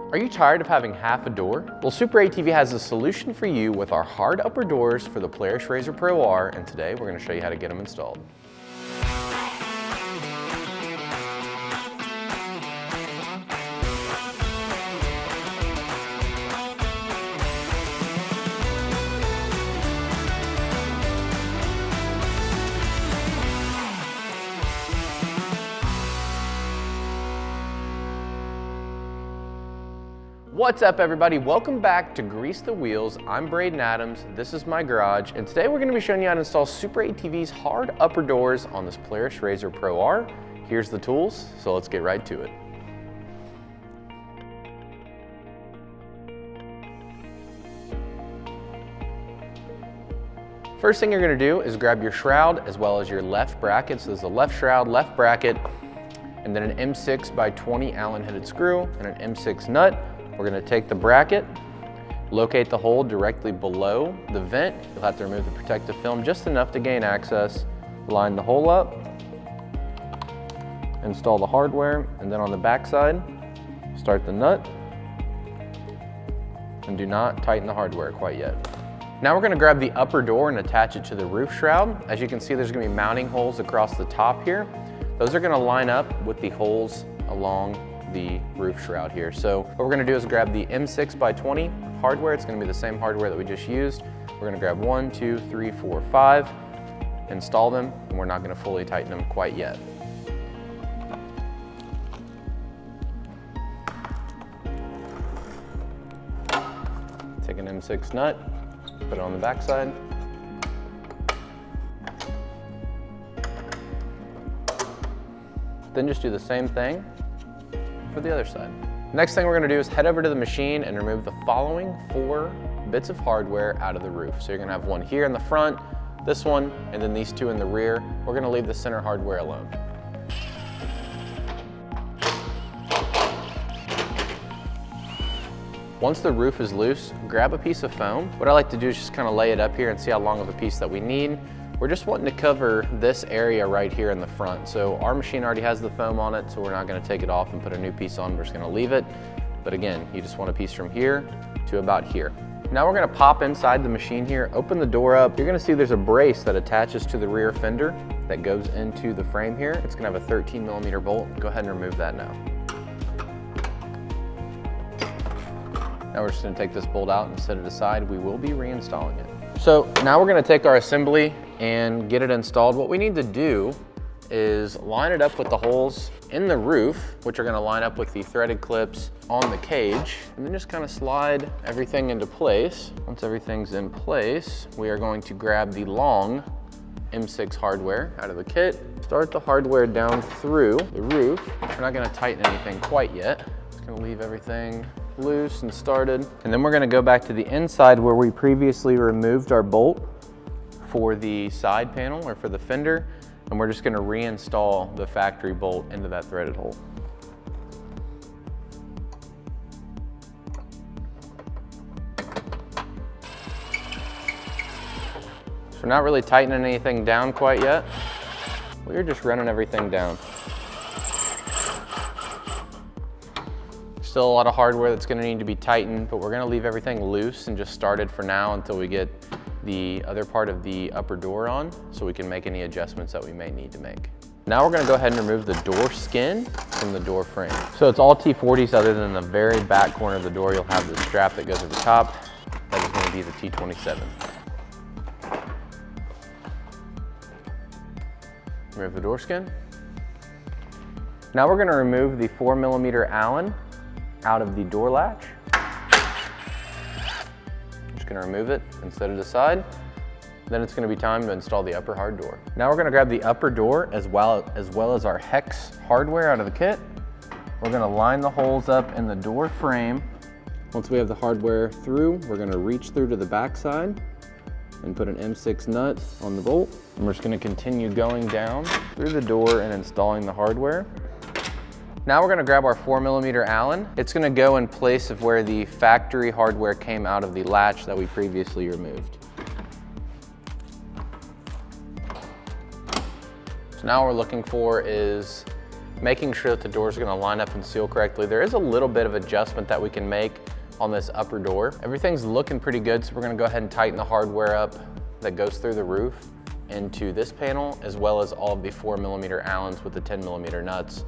Are you tired of having half a door? Well, SuperATV has a solution for you with our hard upper doors for the Polaris RZR Pro R, and today we're going to show you how to get them installed. What's up, everybody? Welcome back to Grease the Wheels. I'm Braden Adams, this is my garage, and today we're going to be showing you how to install SuperATV's hard upper doors on this Polaris RZR Pro R. Here's the tools, so let's get right to it. First thing you're going to do is grab your shroud as well as your left bracket. So there's a left shroud, left bracket, and then an M6 by 20 Allen headed screw and an M6 nut. We're going to take the bracket, locate the hole directly below the vent. You'll have to remove the protective film just enough to gain access. Line the hole up, install the hardware, and then on the back side, start the nut, and do not tighten the hardware quite yet. Now we're going to grab the upper door and attach it to the roof shroud. As you can see, there's going to be mounting holes across the top here. Those are going to line up with the holes along the roof shroud here. So what we're going to do is grab the M6 by 20 hardware. It's going to be the same hardware that we just used. We're going to grab 1, 2, 3, 4, 5, install them, and we're not going to fully tighten them quite yet. Take an M6 nut, put it on the back side. Then just do the same thing for the other side. Next thing we're going to do is head over to the machine and remove the following 4 bits of hardware out of the roof. So you're going to have one here in the front, this one, and then these 2 in the rear. We're going to leave the center hardware alone. Once the roof is loose, grab a piece of foam. What I like to do is just kind of lay it up here and see how long of a piece that we need. We're just wanting to cover this area right here in the front. So our machine already has the foam on it, so we're not going to take it off and put a new piece on. We're just going to leave it. But again, you just want a piece from here to about here. Now we're going to pop inside the machine here, open the door up. You're going to see there's a brace that attaches to the rear fender that goes into the frame here. It's going to have a 13mm bolt. Go ahead and remove that now. Now we're just going to take this bolt out and set it aside. We will be reinstalling it. So now we're going to take our assembly and get it installed. What we need to do is line it up with the holes in the roof, which are going to line up with the threaded clips on the cage, and then just kind of slide everything into place. Once everything's in place, we are going to grab the long M6 hardware out of the kit, start the hardware down through the roof. We're not going to tighten anything quite yet. Just going to leave everything loose and started. And then we're going to go back to the inside where we previously removed our bolt for the side panel or for the fender, and we're just going to reinstall the factory bolt into that threaded hole. So we're not really tightening anything down quite yet. We're just running everything down. Still a lot of hardware that's going to need to be tightened, but we're going to leave everything loose and just start it for now until we get the other part of the upper door on, so we can make any adjustments that we may need to make. Now we're going to go ahead and remove the door skin from the door frame. So it's all T40s other than the very back corner of the door. You'll have the strap that goes over the top. That is going to be the T27. Remove the door skin. Now we're going to remove the 4mm Allen out of the door latch. Going to remove it and set it aside. Then it's going to be time to install the upper hard door. Now we're going to grab the upper door as well as our hex hardware out of the kit. We're going to line the holes up in the door frame. Once we have the hardware through, we're going to reach through to the back side and put an M6 nut on the bolt. And we're just going to continue going down through the door and installing the hardware. Now we're going to grab our 4mm Allen. It's going to go in place of where the factory hardware came out of the latch that we previously removed. So now what we're looking for is making sure that the doors are gonna line up and seal correctly. There is a little bit of adjustment that we can make on this upper door. Everything's looking pretty good, so we're gonna go ahead and tighten the hardware up that goes through the roof into this panel, as well as all of the 4mm Allens with the 10mm nuts.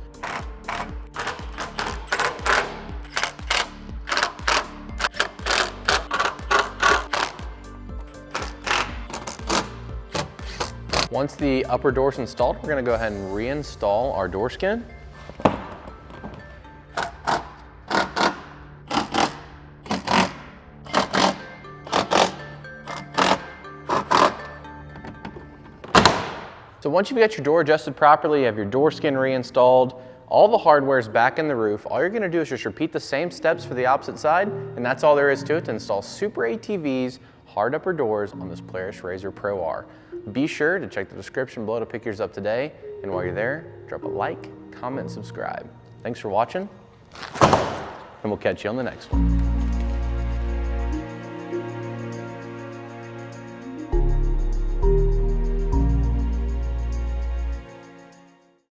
Once the upper door's installed, we're gonna go ahead and reinstall our door skin. So once you've got your door adjusted properly, you have your door skin reinstalled, all the hardware is back in the roof, all you're gonna do is just repeat the same steps for the opposite side, and that's all there is to it to install SuperATV's hard upper doors on this Polaris RZR Pro R. Be sure to check the description below to pick yours up today, and while you're there, drop a like, comment, and subscribe. Thanks for watching, and we'll catch you on the next one.